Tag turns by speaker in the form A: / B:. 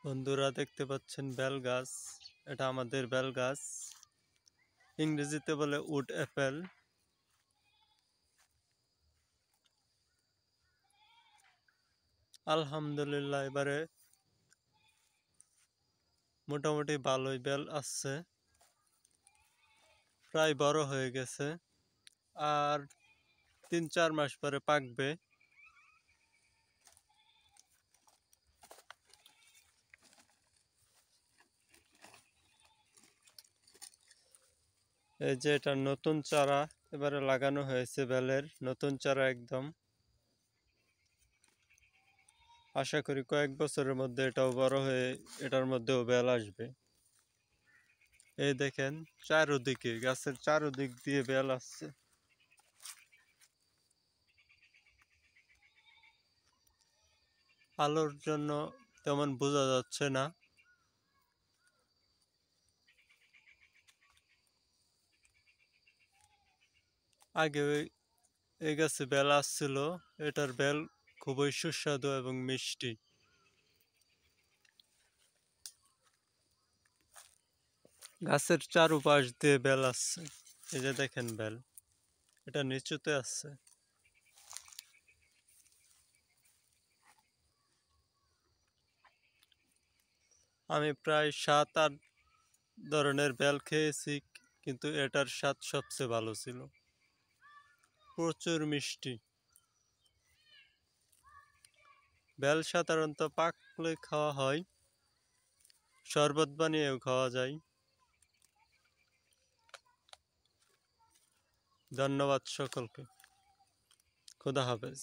A: বন্ধুরা দেখতে পাচ্ছেন বেল গাছ। এটা আমাদের বেল গাছ, ইংরেজিতে বলে উড অ্যাপেল। আলহামদুলিল্লাহ এবারে মোটামুটি ভালোই বেল আসছে, প্রায় বড় হয়ে গেছে। আর ৩-৪ মাস পরে পাকবে। এই যে এটা নতুন চারা এবারে লাগানো হয়েছে, বেলের নতুন চারা একদম। আশা করি কয়েক বছরের মধ্যে এটাও বড় হয়ে এটার মধ্যেও বেল আসবে। এই দেখেন চারদিকে, গাছের চারদিক দিয়ে বেল আসছে। আলোর জন্য তেমন বোঝা যাচ্ছে না। আগে এই গাছে বেল আসছিল, এটার বেল খুবই সুস্বাদু এবং মিষ্টি। গাছের চারুপাশ দিয়ে বেল আসছে। এই যে দেখেন বেল, এটা নিচুতে আসছে। আমি প্রায় ৭-৮ ধরনের বেল খেয়েছি, কিন্তু এটার স্বাদ সবচেয়ে ভালো ছিল। প্রচুর মিষ্টি। বেল সাধারণত পাকলে খাওয়া হয়, শরবত বানিয়েও খাওয়া যায়। ধন্যবাদ সকলকে। খোদা হাফেজ।